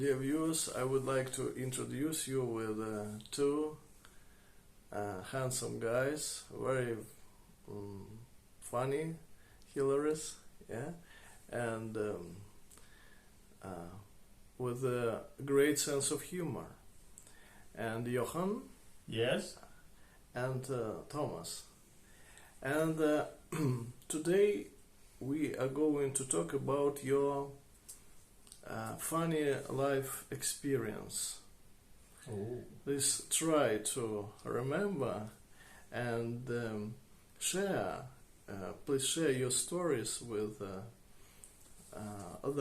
dear viewers, I would like to introduce you with two handsome guys, very funny, hilarious, yeah, and with a great sense of humor. And Johan. Yes. And Thomas. And today we are going to talk about your funny life experience. Oh. Please try to remember and share. Please share your stories with the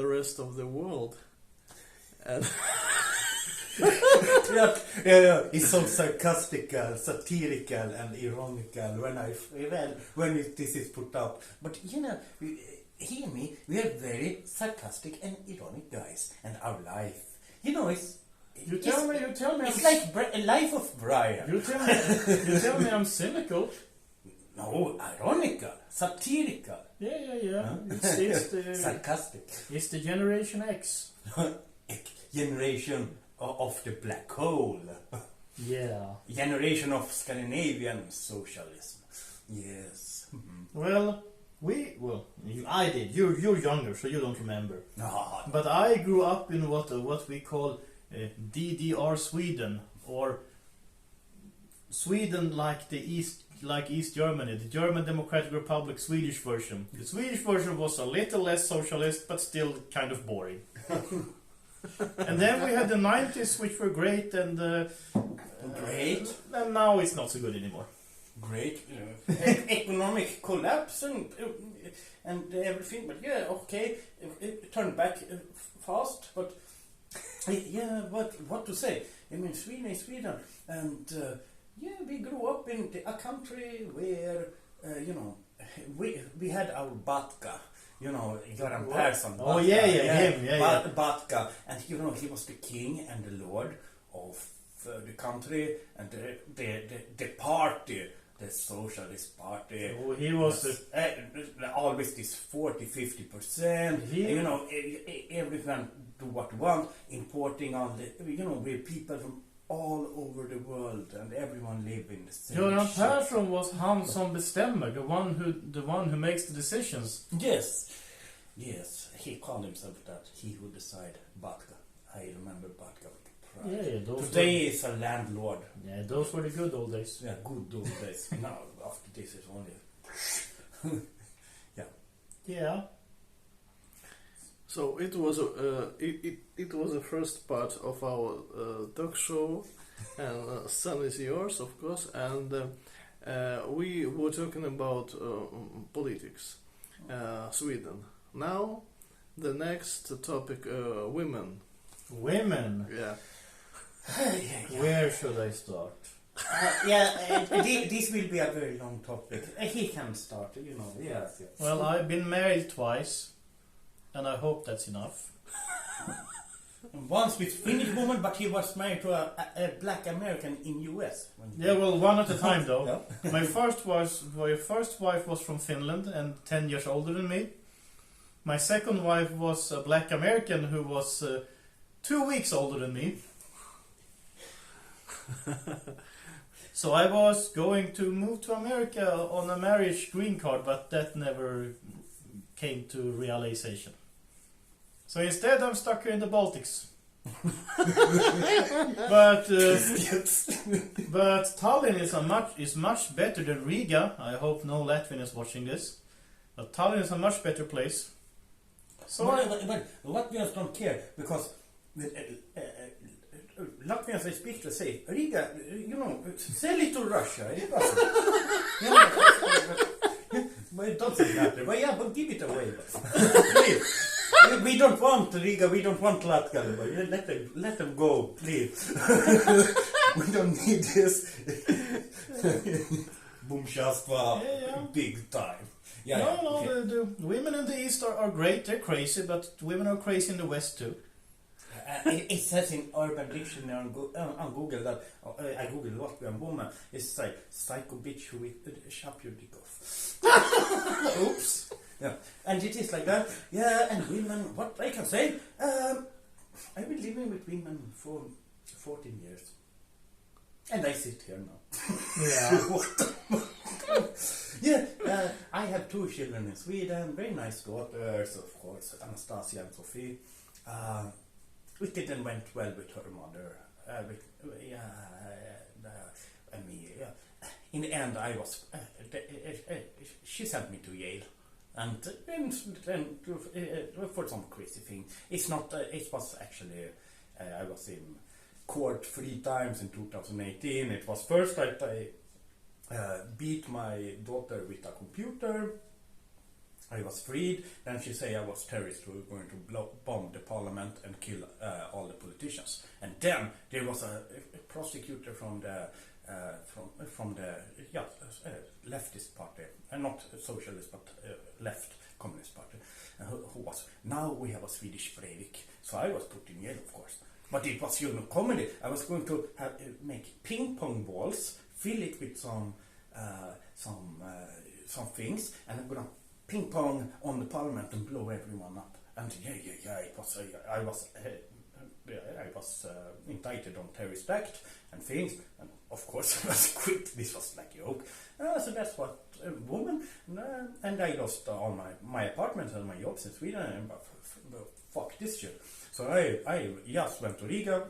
rest of the world. And yeah. It's so sarcastical, satirical, and ironical when this is put up. But hear me, we are very sarcastic and ironic guys, and our life, it's. You tell me. It's like a life of Brian. You tell me I'm cynical. No, ironical, satirical. Yeah. Huh? It's the sarcastic. It's the Generation X. Generation of the black hole. Yeah. Generation of Scandinavian socialism. Yes. Well, I did. You're younger, so you don't remember. No. But I grew up in what we call DDR Sweden, or Sweden like East Germany, the German Democratic Republic Swedish version. The Swedish version was a little less socialist, but still kind of boring. And then we had the 90s, which were great, and great. And now it's not so good anymore. Great economic collapse and everything, but yeah, okay, it turned back fast, but yeah, what to say? I mean, Sweden is Sweden, and we grew up in a country where we had our Batka. Göran Persson. Oh, him, Batka, and he was the king and the lord of the country and the party, the socialist party. Oh, he was always this 40-50%. Everyone do what you want, importing all with people from all over the world, and everyone live in the same. Göran Persson was han som bestämmer, the one who makes the decisions. Yes, he called himself that. He would decide. Batka. I remember Batka with pride. Yeah, today is a landlord. Yeah, those were the good old days. Yeah, good old days. Now after this is only. Yeah. So it was the first part of our talk show, and Sun is yours, of course, and we were talking about politics, Sweden. Now, the next topic, women. Women? Yeah. Where should I start? This will be a very long topic. He can start, Yes. Well, I've been married twice, and I hope that's enough. Once with Finnish woman, but he was married to a black American in US. Yeah, well, one at a time though. Yeah. My first wife was from Finland and 10 years older than me. My second wife was a black American who was 2 weeks older than me. So I was going to move to America on a marriage green card, but that never came to realization. So instead I'm stuck here in the Baltics. But Tallinn is much better than Riga. I hope no Latvian is watching this. But Tallinn is a much better place. So but Latvians don't care, because Latvians I speak to say, Riga, sell it to Russia. It doesn't. But it doesn't matter. But give it away. Please. We don't want Riga, we don't want Latvia, but let them go, please. We don't need this. Bumshastva, big time. The women in the East are great, they're crazy, but women are crazy in the West too. It says in Urban Dictionary on Google that I Googled Latvian woman. It's like psycho bitch who will chop your dick off. Oops. Yeah, and it is like that. Yeah, and women. What I can say? I've been living with women for 14 years. And I sit here now. Yeah. Yeah, I have 2 children in Sweden, very nice daughters, of course, Anastasia and Sophie. It didn't went well with her mother. And me. In the end, I was. She sent me to Yale, and then for some crazy thing. It's not. It was actually. I was in court 3 times in 2018. It was first that I beat my daughter with a computer. I was freed. Then she say I was terrorist who were going to bomb the parliament and kill all the politicians. And then there was a prosecutor from the leftist party, and not socialist but left communist party, who was, now we have a Swedish Breivik. So I was put in jail, of course. But it was comedy. I was going to make ping pong balls, fill it with some things, and I'm gonna ping pong on the parliament and blow everyone up. And it was I was indicted on terrorist act and things, and of course I was quit. This was like a joke. So that's what a woman, and I lost all my apartments and my jobs in Sweden. And fuck this shit. So I just went to Riga.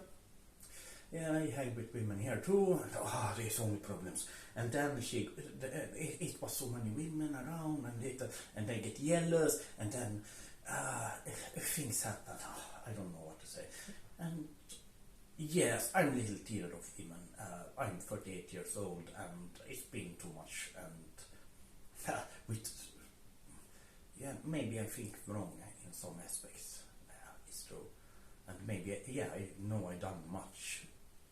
Yeah, I hang with women here too. And, there's only problems. And then it was so many women around, and they get jealous, and then things happen. I don't know what to say. And yes, I'm a little tired of women. I'm 38 years old, and it's been too much. And maybe I think wrong in some aspects. It's true. And maybe, I know I've done much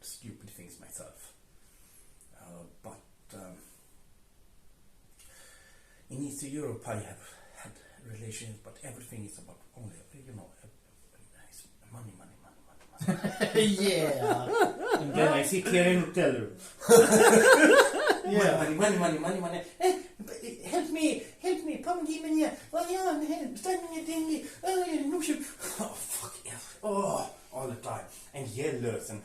stupid things myself. But in Eastern Europe I have had relations, but everything is about only, it's money. Yeah. And then I sit here in hotel room. Yeah. Money. Help me, come give me here. Standing thing. No shit. Oh, fuck yes. Oh, all the time. And jealous and,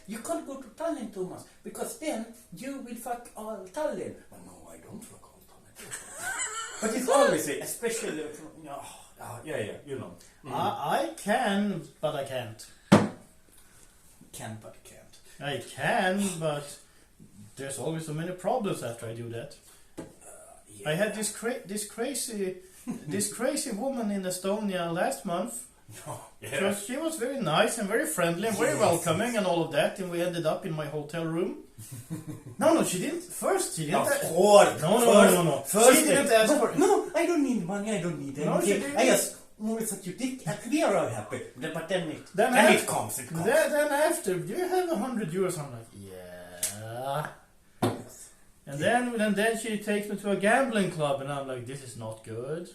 you can't go to Tallinn, Thomas, because then you will fuck all Tallinn. Well, no, I don't fuck all Tallinn. But it's always, especially from, you know. I can, but I can't. Can but can't. I can, but there's always so many problems after I do that. I had this crazy woman in Estonia last month. So she was very nice and very friendly and very welcoming and all of that, and we ended up in my hotel room. No, she didn't. First, she didn't. Of course. No. First, she didn't ask for. No, I don't need money. I don't need anything. No, she didn't. I just want that you think we are all happy. But then it comes. Then after, do you have 100 euros? I'm like, yeah. And then she takes me to a gambling club, and I'm like, this is not good.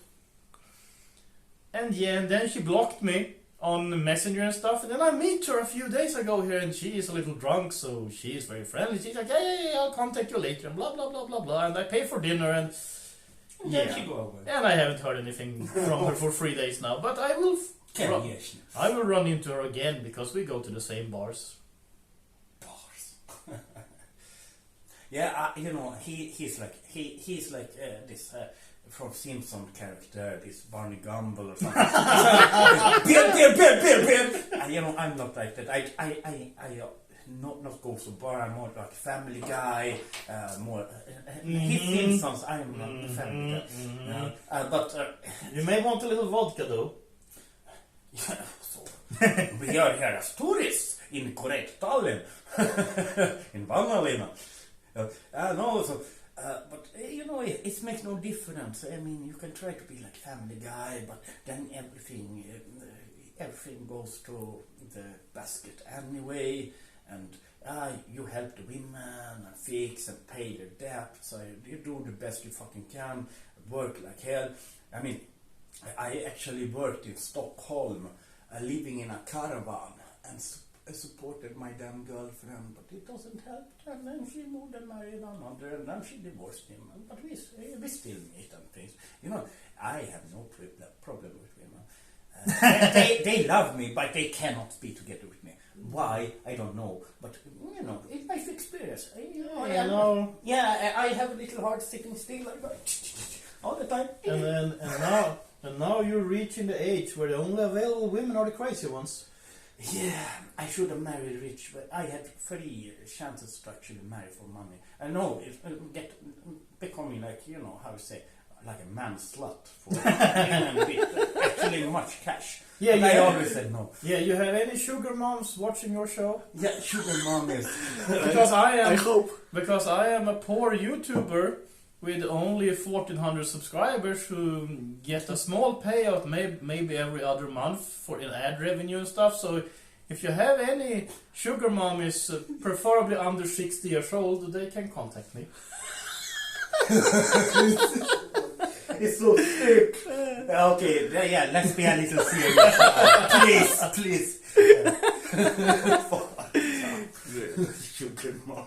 And then she blocked me on Messenger and stuff. And then I meet her a few days ago here, and she is a little drunk, so she is very friendly. She's like, hey, I'll contact you later, and blah, blah, blah, blah, blah. And I pay for dinner, and then she go away. And I haven't heard anything from her for 3 days now. But I will I will run into her again, because we go to the same bars. Yeah, he's like this from Simpson character, this Barney Gumble or something. Beer. I'm not like that. I not go so bar. I'm more like Family Guy. More he's Simpsons. I'm not the Family Guy. But you may want a little vodka though. Yeah, so we are here as tourists in correct Tallinn, in Vanalina. But it makes no difference. I mean, you can try to be like Family Guy, but then everything goes to the basket anyway, and you help the women and fix and pay their debt. So you do the best you fucking can, work like hell. I mean, I actually worked in Stockholm, living in a caravan, and supported my damn girlfriend, but it doesn't help. And then she moved and married another, and then she divorced him. But we still meet and things. I have no problem with women. They love me, but they cannot be together with me. Why? I don't know. But, you know, it's life experience. I have a little heart sitting still like that all the time. And now you're reaching the age where the only available women are the crazy ones. Yeah, I should have married rich, but I had 3 chances to actually marry for money. I know, becoming like, you know, how to say, like a man slut for actually much cash. Yeah, I always said no. Yeah, you have any sugar moms watching your show? Yeah, sugar mom is. Because I am a poor YouTuber with only 1,400 subscribers who get a small payout maybe every other month for ad revenue and stuff. So if you have any sugar mommies, preferably under 60 years old, they can contact me. It's so sick. Okay, yeah, let's be a little serious. Please. Sugar mom.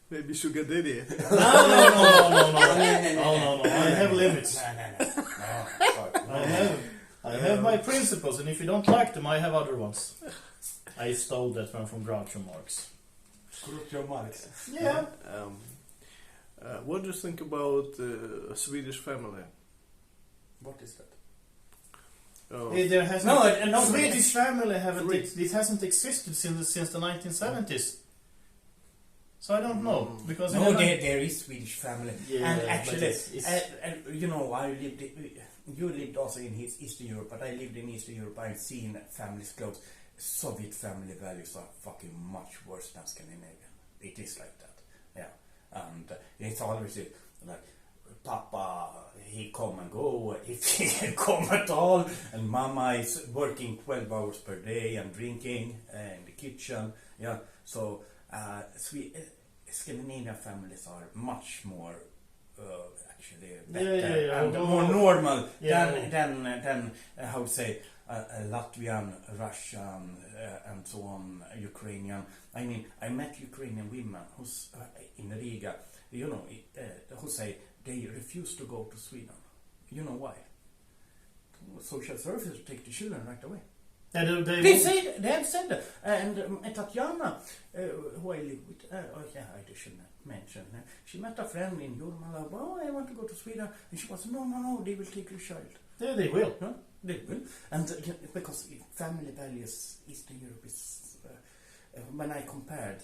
Maybe sugar daddy. No. I have limits. I have my principles, and if you don't like them, I have other ones. I stole that one from Groucho Marx. Groucho Marx. Yeah. What do you think about a Swedish family? What is that? There has Swedish family it hasn't existed since the 1970s. So I don't know because there is Swedish family, yeah, and actually, you know, you lived also in Eastern Europe, but I lived in Eastern Europe. I've seen families close. Soviet family values are fucking much worse than Scandinavian. It is like that, yeah, and it's always like Papa, he come and go if he can come at all, and Mama is working 12 hours per day and drinking in the kitchen, yeah. So Scandinavian families are much more actually better and more normal than how to say Latvian, Russian, and so on, Ukrainian. I mean, I met Ukrainian women who's in Riga, you know, who say they refuse to go to Sweden. You know why? Social services take the children right away. They have said that. And Tatiana, who I live with, I shouldn't mention, she met a friend in Jurmala. Oh, I want to go to Sweden. And she was, no, they will take your child. Yeah, they will. Huh? They will. And because family values, Eastern Europe is, when I compared,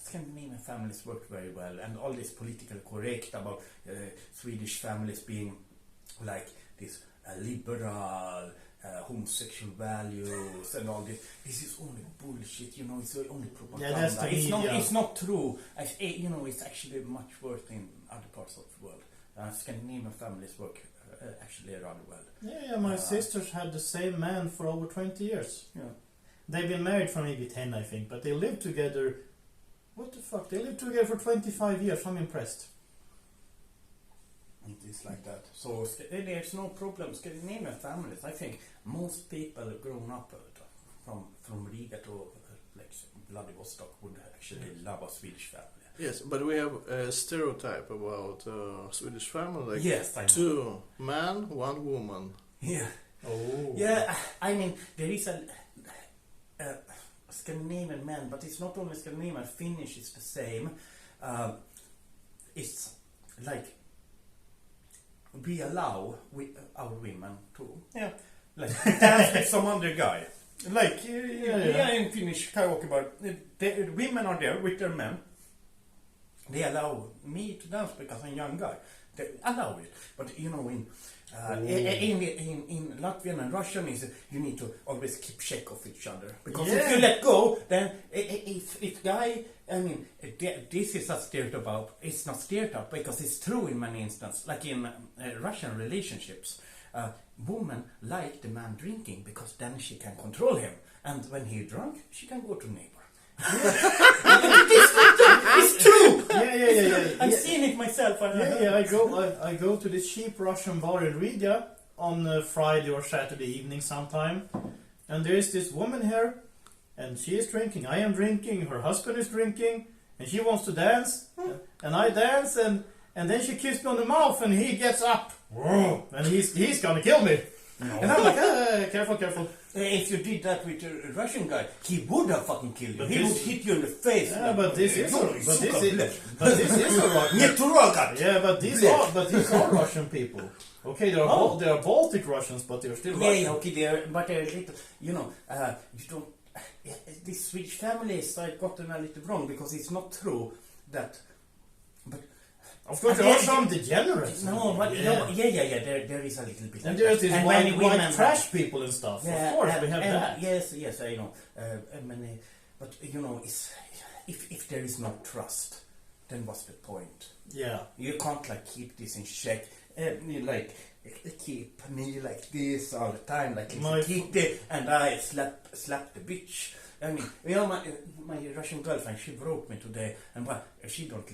Scandinavian families worked very well. And all this politically correct about Swedish families being like this liberal, homosexual values and all this. This is only bullshit, you know. It's only propaganda. Yeah, that's the media. It's not true. You know, it's actually much worse in other parts of the world. Scandinavian families work actually rather well. Yeah. My sisters had the same man for over 20 years. Yeah, they've been married for maybe 10, I think, but they lived together. What the fuck? They lived together for 25 years. I'm impressed. It is like that. So there's no problem. Scandinavian families, I think most people grown up from Riga to like Vladivostok would actually love a Swedish family. Yes, but we have a stereotype about Swedish family. Like yes, I know. 2 men, 1 woman. Yeah. Oh. Yeah, I mean there is a Scandinavian man, but it's not only Scandinavian. Finnish is the same. It's like we allow our women to like dance with some other guy. Like in Finnish karaoke bar, the women are there with their men. They allow me to dance because I'm a young guy. They allow it, but you know in Latvian and Russian is you need to always keep check of each other because if you let go, then if guy. I mean, this is a stereotype. It's not stereotype because it's true in many instances. Like in Russian relationships, women like the man drinking because then she can control him, and when he's drunk, she can go to neighbor. It's true. Yeah. I've seen it myself. I go to this cheap Russian bar in Riga on Friday or Saturday evening sometime, and there is this woman here, and she is drinking. I am drinking. Her husband is drinking, and she wants to dance, and I dance, and then she kisses me on the mouth, and he gets up, and he's gonna kill me. No. And I'm like, careful. If you did that with a Russian guy, he would have fucking killed you. But He this- would hit you in the face. Yeah, but this is No, but suka this blöd. is but this is a Russian. Nie turagat. Yeah, but these are Russian people. Okay, there are there are Baltic Russians, but they're still Russian. Yeah, okay, but they're little, you know, you don't. This Swedish families, I got them a little wrong because it's not true that. But Of course, there are some degenerates. no, but yeah. there is a little bit. And like there's that. these And many white women trash people and stuff. Yeah, of course, and- we have and that. Yes, I know. But you know, if there is no trust, then what's the point? Yeah. You can't like keep this in check. You like keep me like this all the time, like keep it, and I slap the bitch. I mean, you know, my Russian girlfriend, she wrote me today, and she don't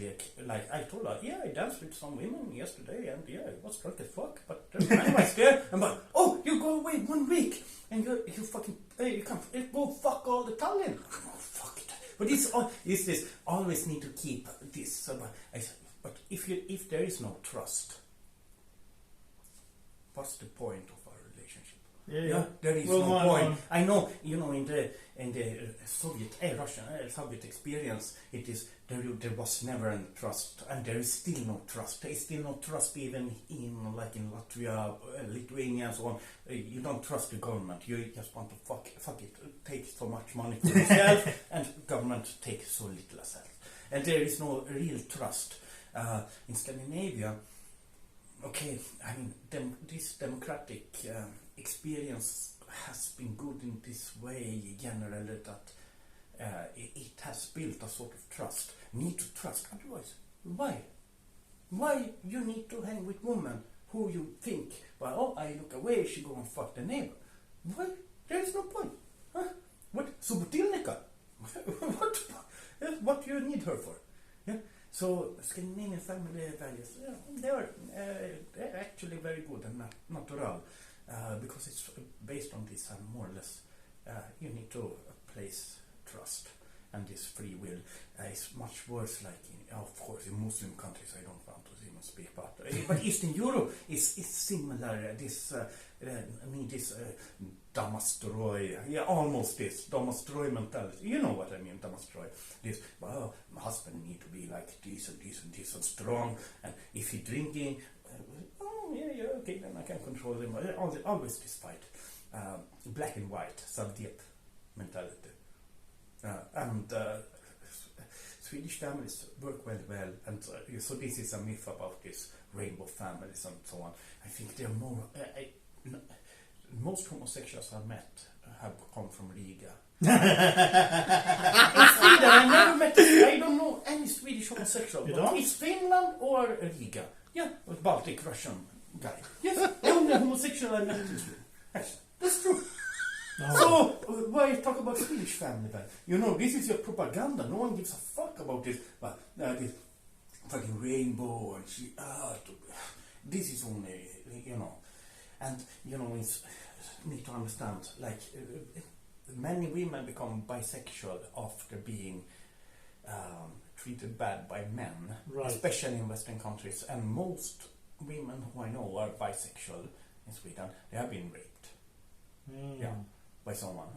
like. I told her, yeah, I danced with some women yesterday, and yeah, it was drunk as fuck, but I was there. And oh, you go away 1 week, and you fucking you can't go fuck all the Tallinn. Oh, fuck it. But it's this always need to keep this. But if there is no trust, what's the point of our relationship? Yeah. There is no point. I know, you know, in the Soviet, Russian, Soviet experience, it is there was never any trust, and there is still no trust. There is still no trust even in Latvia, Lithuania, and so on. You don't trust the government. You just want to fuck it. Take so much money for yourself, and government takes so little as well. And there is no real trust in Scandinavia. Okay, I mean, this democratic experience has been good in this way generally that it has built a sort of trust. Need to trust, otherwise, why? Why you need to hang with women who you think, well, oh, I look away, she go and fuck the neighbor. Why? There is no point. Huh? What? Subotilnica? What do you need her for? Yeah. So Scandinavian family values, they're actually very good and natural, because it's based on this more or less. You need to place trust and this free will. It's much worse, like of course in Muslim countries. I don't want to even speak about, but Eastern Europe is similar. This Damastroy, almost this Damastroy mentality. You know what I mean, Damastroy. This, well, my husband need to be like this and this and this and strong, and if he drinking, okay, then I can control him. Always this fight, black and white, Soviet mentality, and Swedish families work very well, and so this is a myth about this rainbow families and so on. I think they're more. Most homosexuals I met have come from Riga. In Sweden, I never met. I don't know any Swedish homosexual. You don't? It's Finland or Riga. Yeah, a Baltic Russian guy. Yes, the only homosexual I met in Sweden. That's true. No. So why talk about Swedish family then? You know, this is your propaganda. No one gives a fuck about this. But this fucking rainbow and this is only, you know. And, you know, it's need to understand, like, many women become bisexual after being treated bad by men, right. Especially in Western countries. And most women who I know are bisexual in Sweden, they have been raped. Yeah, by someone.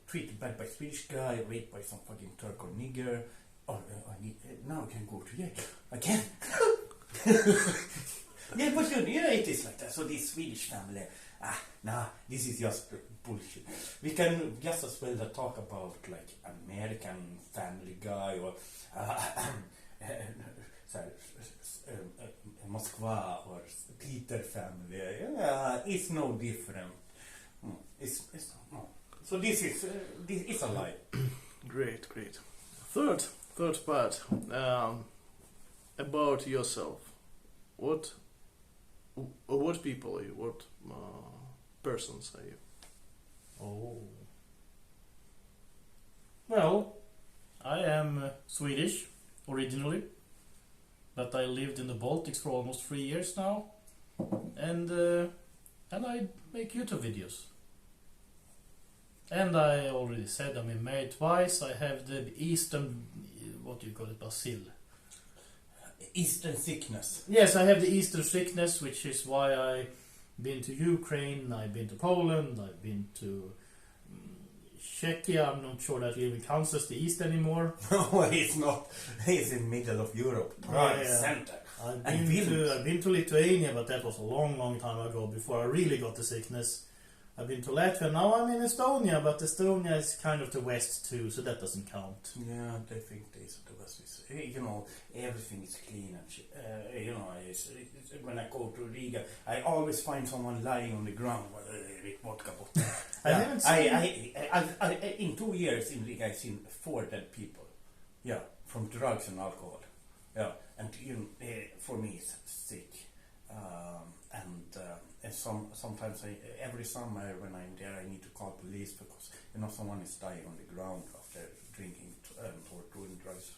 Treated bad by Swedish guy, raped by some fucking Turk or nigger. Now I can go to jail. I can. Yeah, but it is like that. So this Swedish family, this is just bullshit. We can just as well talk about like American Family Guy or Moskva or Peter family. It's no different. It's no. So this is it's a lie. Great. Third part, about yourself. What people are you? What persons are you? Oh. Well, I am Swedish originally, but I lived in the Baltics for almost 3 years now, and I make YouTube videos. And I already said I'm married twice. I have the Eastern, what do you call it, bacil. Eastern sickness. Yes, I have the Eastern sickness, which is why I been to Ukraine, I've been to Poland, I've been to Czechia. I'm not sure that even counts as the East anymore. No, it's not. It's in middle of Europe, right center. I've been to Lithuania, but that was a long, long time ago before I really got the sickness. I've been to Latvia. Now I'm in Estonia, but Estonia is kind of the West too, so that doesn't count. Yeah, they think they sort of was, you know, everything is clean and you know, when I go to Riga, I always find someone lying on the ground with vodka bottle. I haven't seen. I in 2 years in Riga, I've seen 4 dead people. Yeah, from drugs and alcohol. Yeah, and you know, for me it's sick. And sometimes every summer when I'm there, I need to call police because you know someone is dying on the ground after drinking or doing drugs.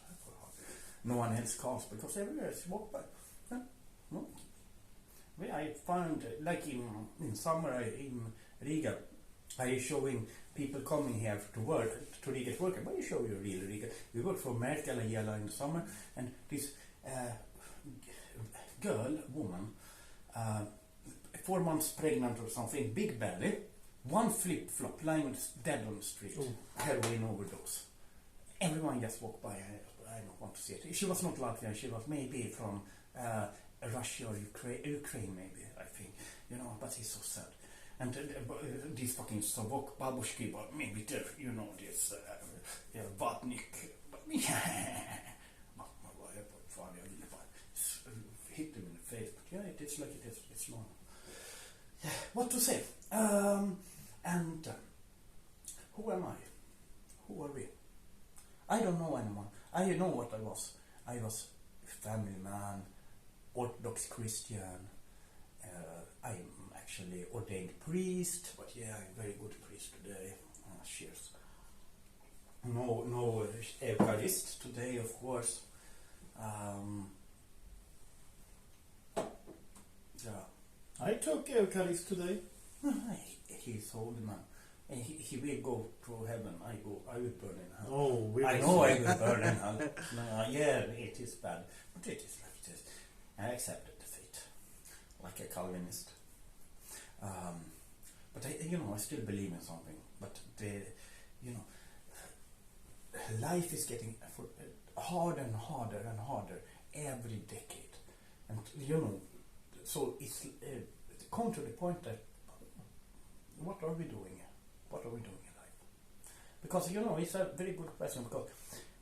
No one else calls because everywhere is walk by. Yeah. No. I found like in summer in Riga, I showing people coming here to work to Riga to work. Why show you real Riga? We work for Merkel and Yella in the summer, and this woman. 4 months pregnant or something, big belly, one flip-flop, lying dead on the street, heroin overdose. Everyone just walked by, I don't want to see it. She was not Latvian, she was maybe from Russia or Ukraine maybe, I think, you know, but it's so sad. And these fucking Savok babushki, but maybe they're, you know, this Vatnik, hit them in the face, but yeah, it is like it is, it's long. What to say? And who am I? Who are we? I don't know anyone. I know what I was. I was a family man, Orthodox Christian. I'm actually ordained priest, but yeah, I'm a very good priest today. Cheers. No Eucharist today, of course. Yeah. I took Eucharist today. He's old man. And he will go to heaven. I will burn in hell. Oh, I know I will burn in hell. No, yeah, it is bad. But it is like this. I accepted the fate. Like a Calvinist. But I still believe in something. But life is getting harder and harder and harder every decade. And so it's come to the point that what are we doing? What are we doing in life? Because it's a very good question. Because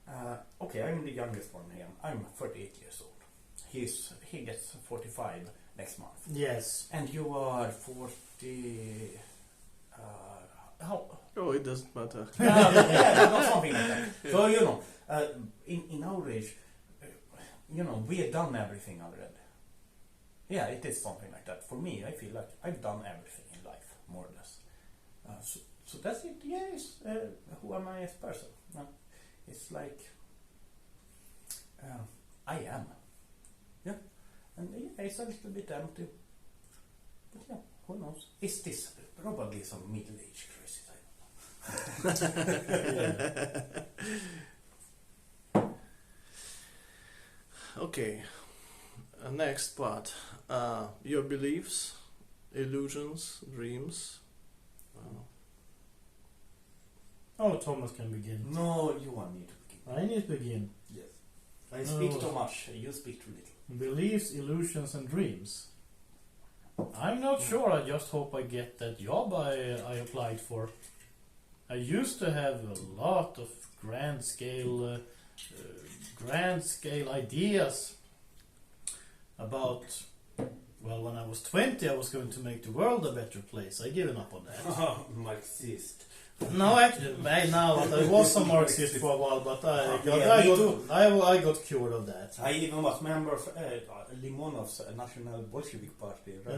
I'm the youngest one here. I'm 38 years old. He gets 45 next month. Yes. And you are 40. How? Oh, it doesn't matter. Yeah, something like that. So in our age, we have done everything already. Yeah, it is something like that. For me, I feel like I've done everything in life, more or less. So that's it. Yes. Who am I as a person? It's like I am. Yeah. And yeah, it's a little bit empty. But yeah, who knows? Is this probably some middle-age crisis? Okay. Next part. Your beliefs, illusions, dreams. Oh, Thomas can begin. No, you want me to begin. I need to begin. Yes. I speak too much. You speak too little. Beliefs, illusions, and dreams. I'm not sure. I just hope I get that job I applied for. I used to have a lot of grand scale ideas about. Well, when I was 20, I was going to make the world a better place. I given up on that. Marxist. No, actually, now I was some Marxist for a while, but I got cured of that. I even was member of Limonov's National Bolshevik Party. Right?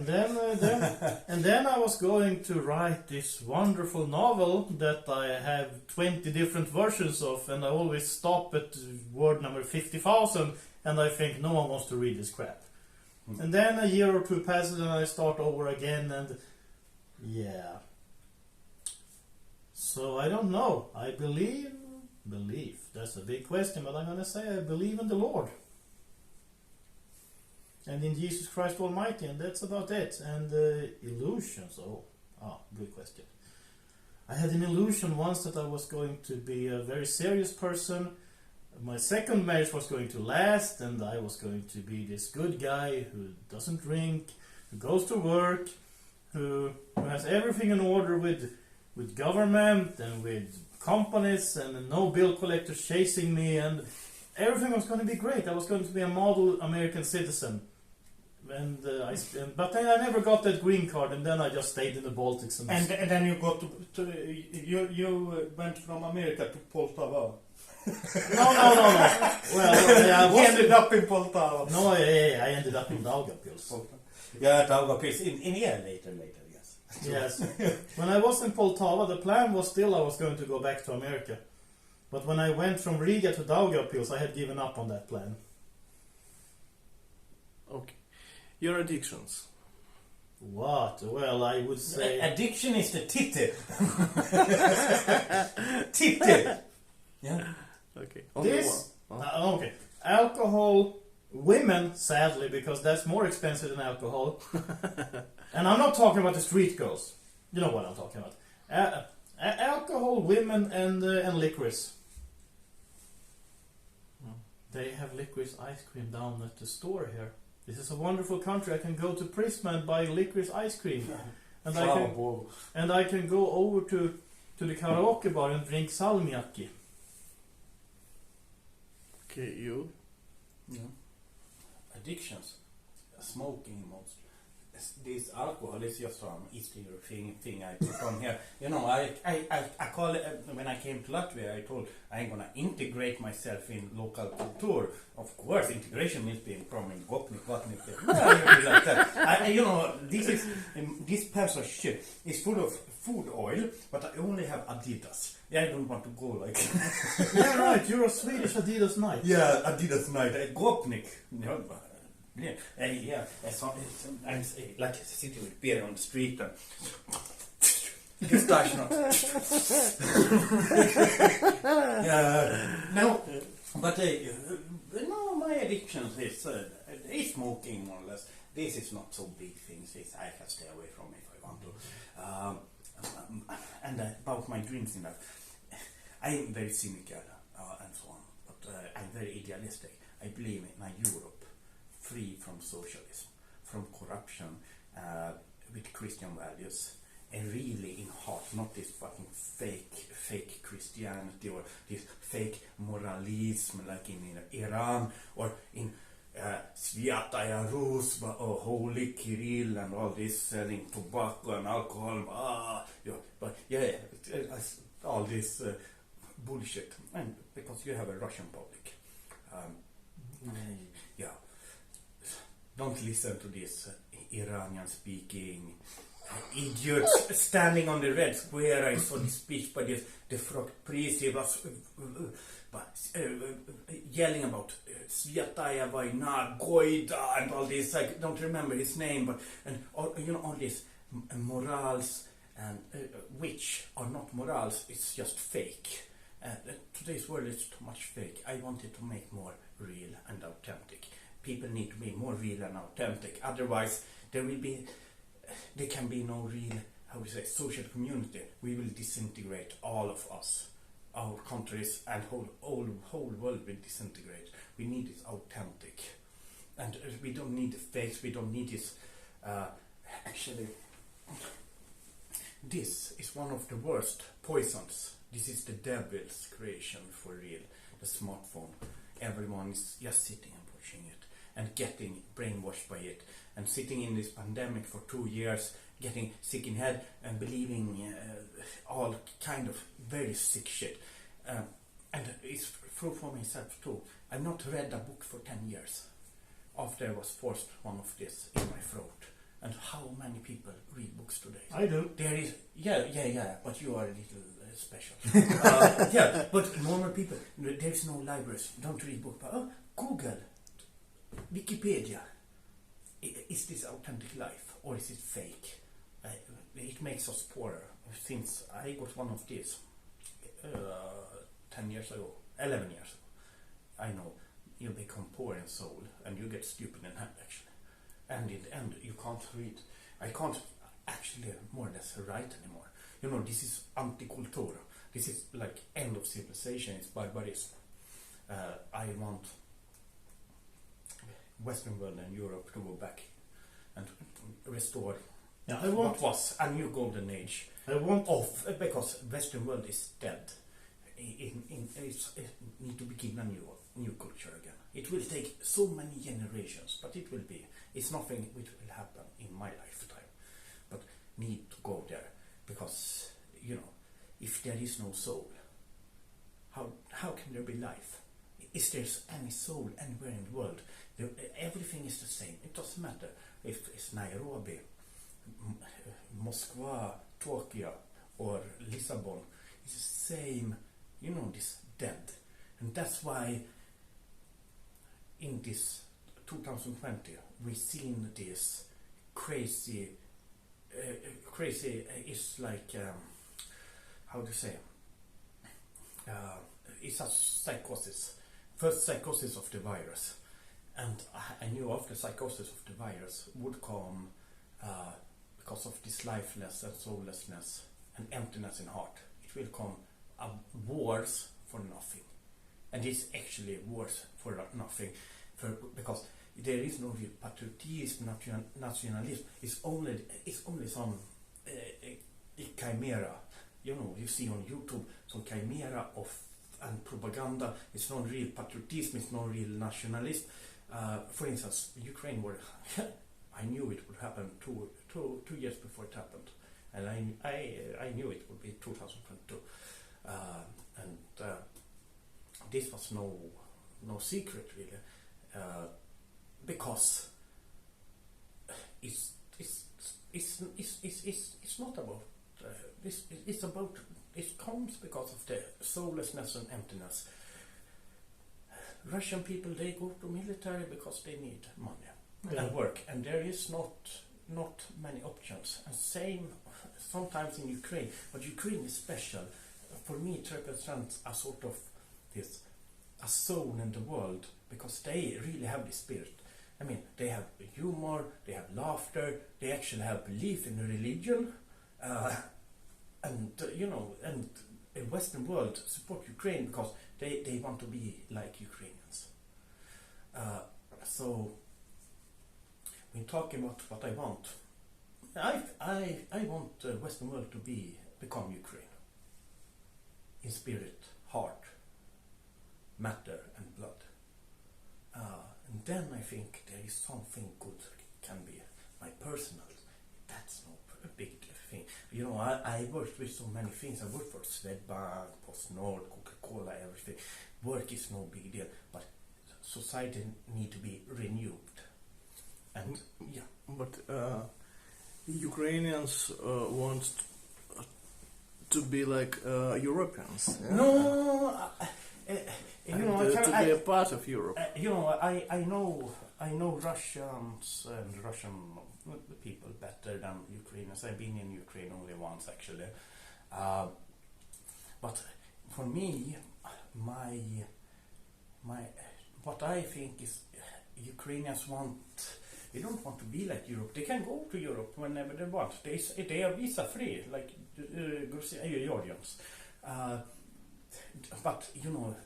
And then I was going to write this wonderful novel that I have 20 different versions of, and I always stop at word number 50,000, and I think no one wants to read this crap. And then a year or two passes, and I start over again, and yeah. So I don't know. I believe. That's a big question, but I'm gonna say I believe in the Lord. and in Jesus Christ Almighty, and that's about it. And illusions, good question. I had an illusion once that I was going to be a very serious person. My second marriage was going to last, and I was going to be this good guy who doesn't drink, who goes to work, who has everything in order with government and with companies and no bill collectors chasing me, and everything was going to be great. I was going to be a model American citizen. But then I never got that green card, and then I just stayed in the Baltics. And then you got you went from America to Poltava. No. Well, I ended up in Poltava. No, I ended up in Daugavpils. Yeah, Daugavpils in here later, yes. Yes. When I was in Poltava, the plan was still I was going to go back to America. But when I went from Riga to Daugavpils, I had given up on that plan. Okay. Your addictions. What? Well, I would say... Addiction is the titte. Titte. Yeah. Okay. Okay. Alcohol, women, sadly, because that's more expensive than alcohol. And I'm not talking about the street girls. You know what I'm talking about. Alcohol, women, and licorice. They have licorice ice cream down at the store here. This is a wonderful country. I can go to Prisma and buy licorice ice cream. And I can go over to the karaoke bar and drink salmiakki. Okay, you? Yeah. Addictions. Smoking most. This alcohol is just an easier thing I put on here. You know, I call it, when I came to Latvia, I told I'm gonna integrate myself in local culture. Of course, integration means being from in Gopnik, like that. You know, this pass of shit is full of food oil, but I only have Adidas. Yeah, I don't want to go like. Yeah, right. You're a Swedish Adidas Knight. Yeah, Adidas Knight. Gopnik. I'm like sitting with beer on the street and no, but no, my addiction is smoking more or less. This is not so big things. I can stay away from if I want to. And about my dreams in life, I am very cynical and so on, but I'm very idealistic. I believe in a Europe free from socialism, from corruption, with Christian values, and really in heart, not this fucking fake Christianity or this fake moralism like in Iran or in Sviataya Rus or Holy Kirill and all this selling tobacco and alcohol. All this bullshit, and because you have a Russian public. Don't listen to this Iranian speaking idiots standing on the Red Square. I saw this speech by the Frog-Prisi was yelling about Sviataya Vaina, Goida and all this. I don't remember his name, but all these morals and which are not morals. It's just fake. Today's world is too much fake. I wanted to make more real and authentic. People need to be more real and authentic. Otherwise, there can be no real, social community. We will disintegrate, all of us. Our countries and whole world will disintegrate. We need this authentic. And we don't need the fakes. We don't need this. Actually, this is one of the worst poisons. This is the devil's creation for real. The smartphone. Everyone is just sitting and pushing it and getting brainwashed by it, and sitting in this pandemic for 2 years, getting sick in head and believing all kind of very sick shit. And it's true for myself too. I've not read a book for 10 years after I was forced one of this in my throat. And how many people read books today? I do. There is, but you are a little special. But normal people, there's no libraries, don't read books. Google, Wikipedia. Is this authentic life or is it fake? It makes us poorer. Since I got one of these 10 years ago, 11 years ago, I know you become poor in soul and you get stupid in head actually. and in the end you can't read. I can't actually more or less write anymore. You know, this is anticultura. This is like end of civilization. It's barbarism. I want Western world and Europe to go back and restore what was a new golden age because Western world is dead. It need to begin a new culture again. It will take so many generations, but it will be. It's nothing which will happen in my lifetime, but need to go there because you know, if there is no soul, how can there be life? Is there any soul anywhere in the world? Everything is the same. It doesn't matter if it's Nairobi, Moscow, Tokyo, or Lisbon. It's the same. You know, this dead, and that's why in this 2020 we've seen this crazy. It's like how to say. It's a psychosis. First psychosis of the virus, and I knew after psychosis of the virus would come because of this lifeless and soullessness and emptiness in heart. It will come wars for nothing, and it's actually wars for nothing, because there is no real patriotism, nationalism. It's only some chimera. You know, you see on YouTube some chimera of and propaganda. It's not real patriotism. It's not real nationalism. For instance, Ukraine war. I knew it would happen two years before it happened, and I knew it would be 2022. And this was no secret really, because it's not about this. It's about, it comes because of the soullessness and emptiness. Russian people, they go to military because they need money and work, and there is not many options. And same sometimes in Ukraine, but Ukraine is special. For me, it represents a sort of a soul in the world, because they really have this spirit. I mean, they have humor, they have laughter, they actually have belief in a religion, and the Western world support Ukraine because they want to be like Ukrainians. So, when talking about what I want, I want the Western world to become Ukraine. In spirit, heart, matter and blood. And then I think there is something good can be. My personal, that's no a big thing. You know, I worked with so many things. I worked for Swedbank, PostNord, Coca-Cola, everything. Work is no big deal, but society need to be renewed. And yeah. But Ukrainians want to be like Europeans. Yeah? No, to be a part of Europe. I know Russians and Russian people better than Ukrainians. I've been in Ukraine only once actually, but for me, my what I think is Ukrainians want. They don't want to be like Europe. They can go to Europe whenever they want. They are visa free, like Georgians. But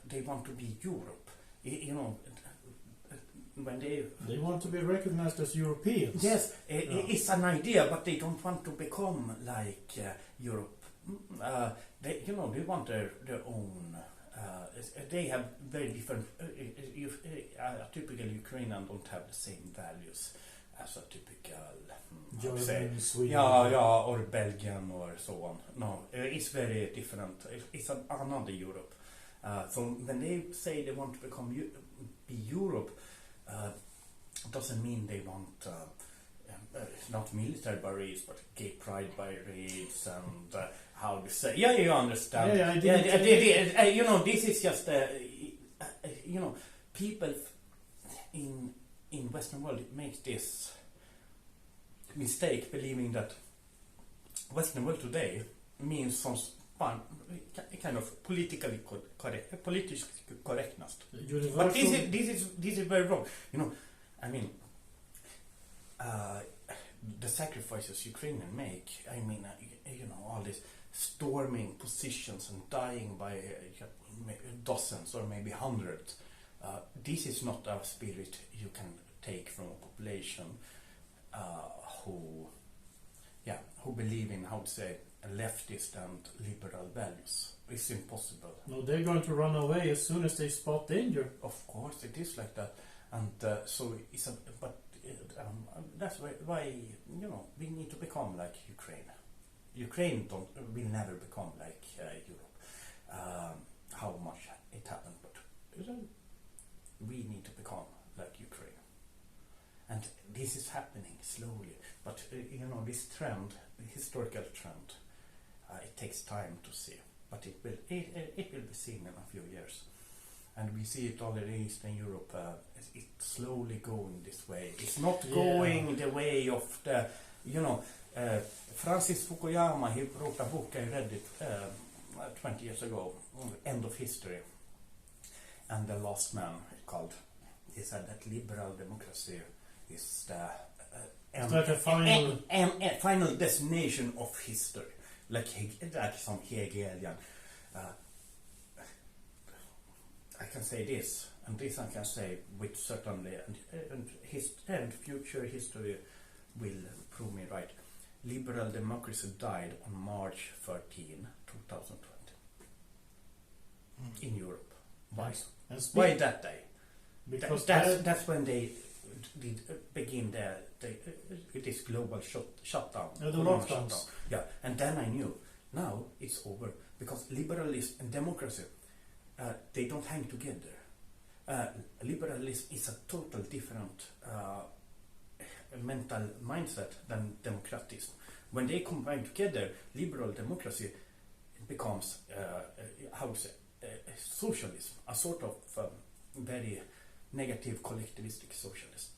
they want to be Europe. When they want to be recognized as Europeans. Yes, it's an idea, but they don't want to become like Europe. They want their own. They have very different. A typical Ukrainian don't have the same values as a typical German, Sweden, or Belgian or so on. No, it's very different. It's another Europe. So when they say they want to be Europe, doesn't mean they want not military barriers, but gay pride barriers and how to say. Yeah, you understand. Yeah, this is just people in Western world make this mistake believing that Western world today means some kind of political correctness. But this is very wrong. I mean, the sacrifices Ukrainians make. I mean, all this storming positions and dying by dozens or maybe hundreds. This is not a spirit you can take from a population who believe in, how to say, leftist and liberal values. It's impossible. No, they're going to run away as soon as they spot danger. Of course, it is like that, and so it's that's why we need to become like Ukraine. Ukraine will never become like Europe. How much it happened, but we need to become like Ukraine, and this is happening slowly. But this trend, historical trend, it takes time to see, but it will be seen in a few years. And we see it already in Eastern Europe. It's slowly going this way. It's not going the way of the, Francis Fukuyama, he wrote a book, I read it 20 years ago, End of History. And The Last Man, he said that liberal democracy is the final destination of history. Like some Hegelian. I can say this, and this I can say with certainty, and future history will prove me right. Liberal democracy died on March 13, 2020 in Europe. Why? Why that day? Because that's when they did begin this global shutdown. The lockdowns. Yeah, and then I knew. Now it's over because liberalism and democracy. They don't hang together. Liberalism is a total different mental mindset than democratism. When they combine together, liberal democracy becomes, socialism, a sort of very negative collectivistic socialist.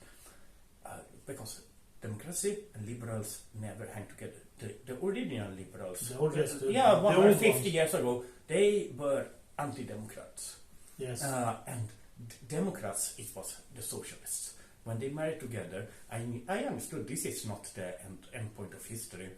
Because democracy and liberals never hang together. The original liberals, 150 years ago, they were anti-democrats. Yes. And Democrats, it was the socialists. When they married together, I understood this is not the end point of history.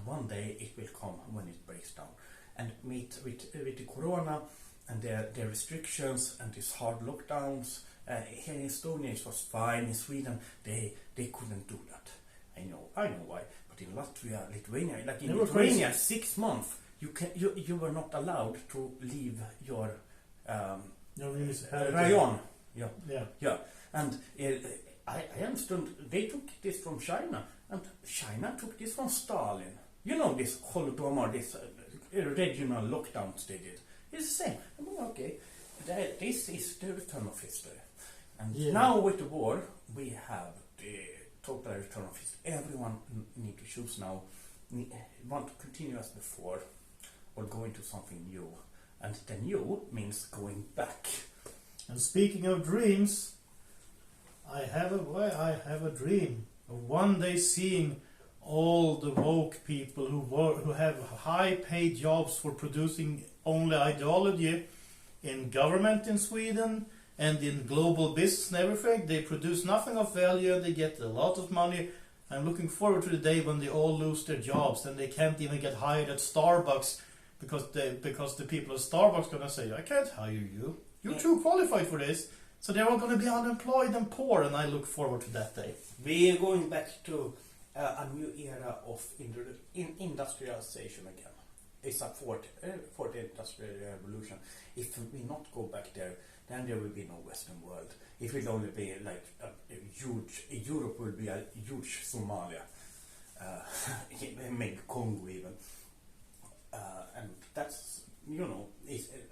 One day it will come when it breaks down. And with the corona and the restrictions and these hard lockdowns, here in Estonia it was fine. In Sweden they couldn't do that. I know why. But in Latvia, Lithuania, like in Lithuania, 6 months you were not allowed to leave your rayon. Yeah. And I understood they took this from China, and China took this from Stalin. This Holodomor, this regional lockdowns they did. It's the same. Okay, this is the return of history. And now with the war, we have the total return of history. Everyone need to choose now. Want to continue as before, or go into something new. And the new means going back. And speaking of dreams, I have a dream of one day seeing all the woke people who have high-paid jobs for producing only ideology in government in Sweden and in global business and everything. They produce nothing of value and they get a lot of money. I'm looking forward to the day when they all lose their jobs and they can't even get hired at Starbucks because the people at Starbucks are going to say, I can't hire you. You're too qualified for this. So they're all going to be unemployed and poor, and I look forward to that day. We are going back to a new era of industrialization again. It's a fourth industrial revolution. If we not go back there, then there will be no Western world. It will only be like a huge. Europe will be a huge Somalia, maybe Congo even, and that's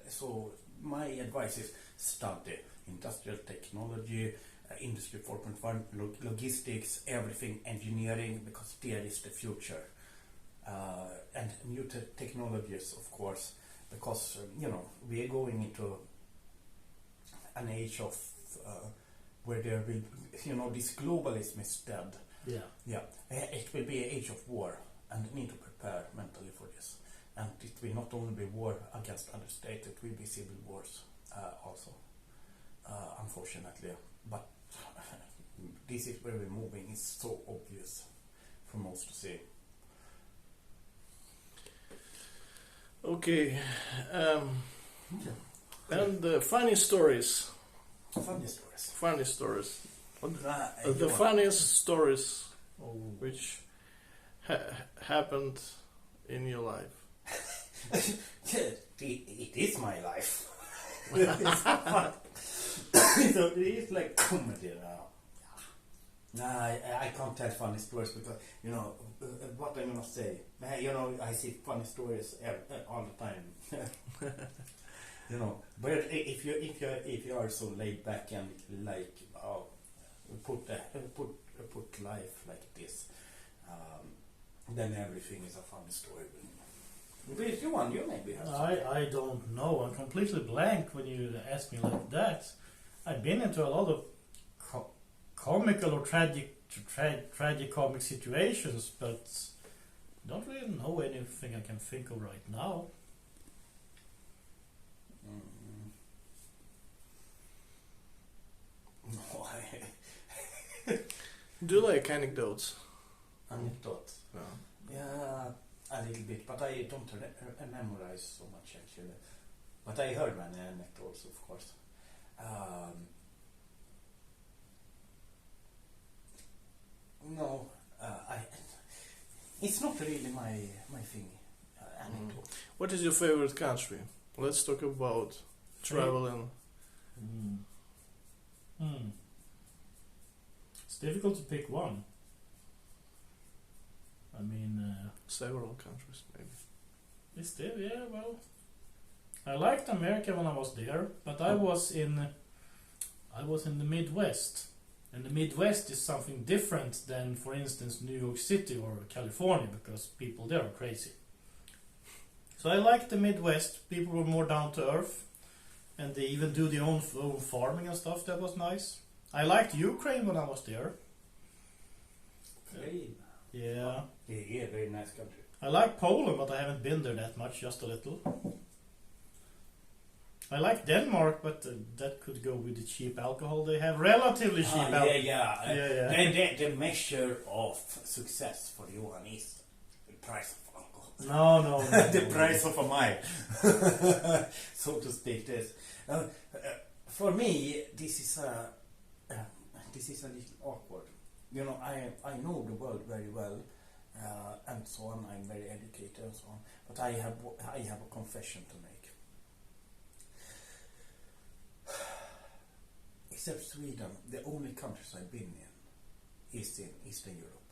so. My advice is study industrial technology, industry 4.1, logistics, everything, engineering, because there is the future. And new technologies, of course, because we are going into an age of where there will, this globalism is dead. Yeah. It will be an age of war, and we need to prepare mentally for this. And it will not only be war against other states, it will be civil wars also, unfortunately. But this is very moving. It's so obvious for most to see. Okay. And funny stories. Funny stories. Funny stories. The Johan. funniest stories which happened in your life. It is my life. So it's like comedy now. I can't tell funny stories because what I'm gonna say. I see funny stories all the time. But if you are so laid back and like put life like this, then everything is a funny story. But Johan, you maybe have something. I don't know. I'm completely blank when you ask me like that. I've been into a lot of comical or tragic situations, but don't really know anything I can think of right now. No, Do you like anecdotes? anecdotes. No. Yeah, a little bit, but I don't memorize so much actually. But I heard many anecdotes, of course. No, it's not really my thing. Anecdote. What is your favorite country? Let's talk about traveling. It's difficult to pick one. I mean, Several countries, maybe. it's still, yeah, well, I liked America when I was there, but I was in the Midwest, and the Midwest is something different than, for instance, New York City or California, because people there are crazy. So I liked the Midwest. People were more down to earth, and they even do their own farming and stuff. That was nice. I liked Ukraine when I was there. Ukraine. Yeah. Yeah, very nice country. I like Poland, but I haven't been there that much, just a little. I like Denmark, but that could go with the cheap alcohol they have. Relatively cheap alcohol. Yeah. The measure of success for Johan is the price of alcohol. No. The price of a mile, so to speak. This for me, this is a little awkward. I know the world very well, and so on. I'm very educated and so on. But I have a confession to make. Except Sweden, the only countries I've been in is in Eastern Europe.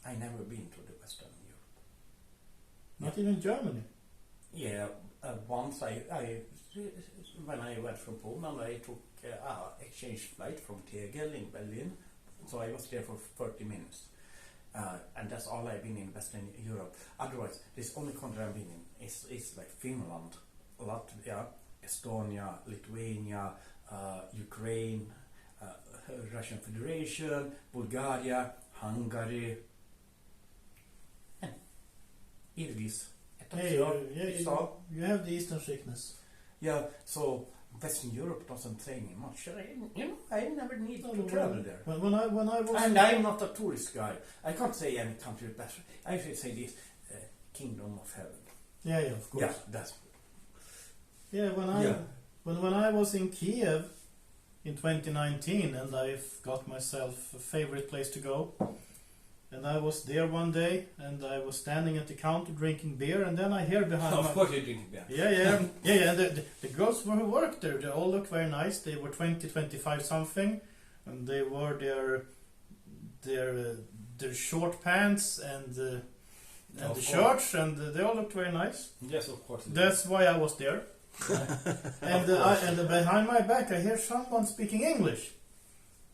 I never been to the Western Europe. Not even Germany. Yeah, once when I went from Poland, I took exchange flight from Tegel in Berlin. So I was there for 30 minutes. And that's all I've been in Western Europe. Otherwise, this only country I've been in is like Finland, Latvia, Estonia, Lithuania, Ukraine, Russian Federation, Bulgaria, Hungary, and Irvis. You have the Eastern sickness. Yeah, so Western Europe doesn't train me much. I never need to travel there. When I was, and I'm not a tourist guy. I can't say any country is better. I should say this kingdom of heaven. Yeah, of course. Yeah, that's. Yeah, when I was in Kiev in 2019, and I got myself a favorite place to go. And I was there one day, and I was standing at the counter drinking beer, and then I hear behind Of course you're drinking beer. Yeah. The girls who worked there, they all looked very nice. They were 20, 25 something, and they wore their short pants and the shirts, and they all looked very nice. Yes, of course. That's why I was there. and behind my back, I hear someone speaking English.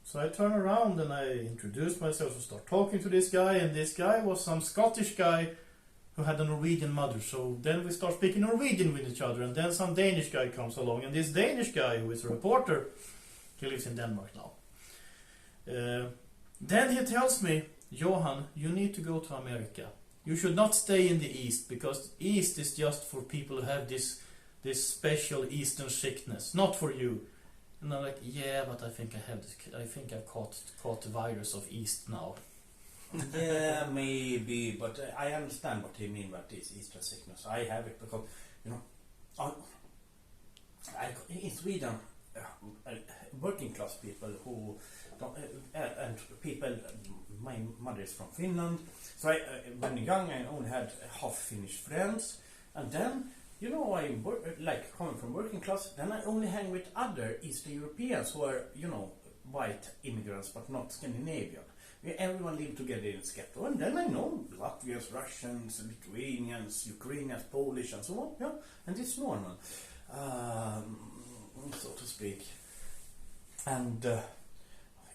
So I turn around and I introduce myself and start talking to this guy, and this guy was some Scottish guy who had a Norwegian mother. So then we start speaking Norwegian with each other, and then some Danish guy comes along, and this Danish guy, who is a reporter, he lives in Denmark now. Then he tells me, Johan, you need to go to America. You should not stay in the East, because East is just for people who have this special Eastern sickness. Not for you. And I'm like, yeah, but I think I've caught the virus of East now. Yeah, maybe, but I understand what you mean by this Easter sickness. I have it because, you know, in Sweden, working class people who don't, and people, my mother is from Finland, so when young I only had half Finnish friends, and then, you know, like coming from working class, then I only hang with other Eastern Europeans who are, you know, white immigrants but not Scandinavian. Everyone lived together in Sketo, and then I know Latvians, Russians, Lithuanians, Ukrainians, Polish, and so on. Yeah, and it's normal, so to speak. And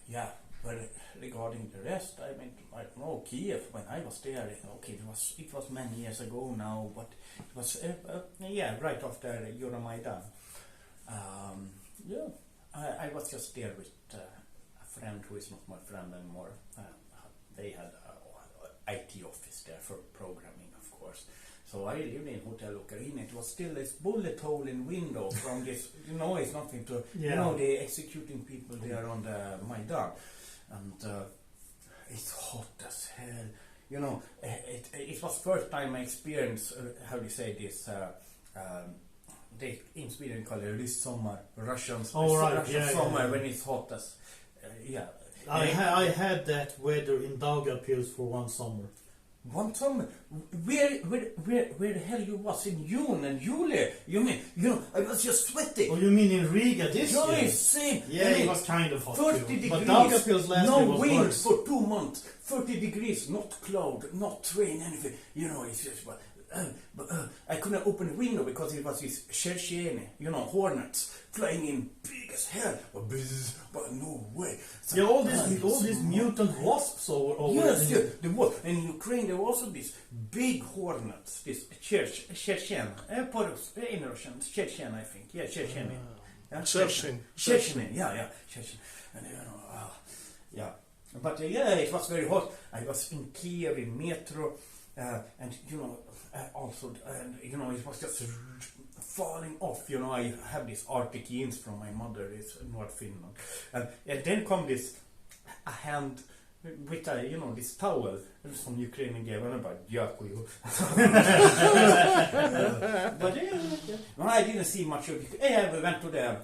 yeah, but regarding the rest, I mean, I don't know, Kiev, when I was there, okay, it was many years ago now, but it was yeah, right after Euromaidan. Yeah, I was just there with a friend who is not my friend anymore. They had an IT office there for programming, of course. So I lived in Hotel Ukraine. It was still this bullet hole in window from this, you know, it's nothing to, you know, the executing people there on the Maidan. And it's hot as hell. You know, it was first time I experienced, how do you say this, they in Sweden call it Rysssommar, Russian summer when it's hot as, yeah. I had that weather in Daugavpils for one summer. One summer? Where the hell you was in June and July? You mean, you know, I was just sweating. Oh, you mean in Riga this year? Yes, same. Yeah, it was kind of hot 30 too. degrees, But Daugavpils last year no was wind worse. for 2 months, 30 degrees, not cloud, not rain, anything. You know, it's just, I couldn't open the window because it was this Cherchene, you know, hornets flying in big as hell. But no way. So, yeah, all these mutant wasps over yes, yeah, there was. And in Ukraine there was also these big hornets, this Cherchen, in Russian, Chechen, I think. Yeah, Chechen. Chechen, yeah, Chechen. And you know, yeah. But yeah, it was very hot. I was in Kiev in metro, and you know, also, you know, it was just falling off. You know, I have these Arctic jeans from my mother, it's North Finland, and then come this a hand with a, you know, this towel from Ukrainian gave, and I'm like, Yakuyu. But yeah. No, I didn't see much of it. Yeah, we went to the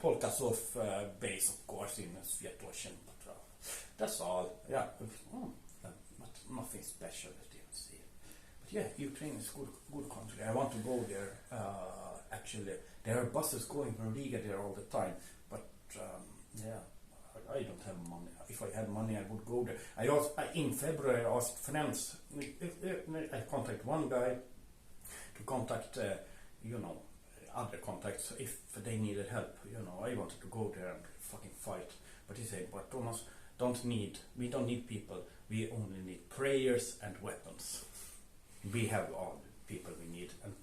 Polkasov base, of course, in Swedish, but that's all. Yeah, but nothing special. Yeah, Ukraine is good country. I want to go there. Actually, there are buses going from Riga there all the time. But yeah, I don't have money. If I had money, I would go there. In February, I asked friends. I contacted one guy to contact, you know, other contacts if they needed help. You know, I wanted to go there and fucking fight. But he said, "But Thomas, we don't need people. We only need prayers and weapons. We have all the people we need." And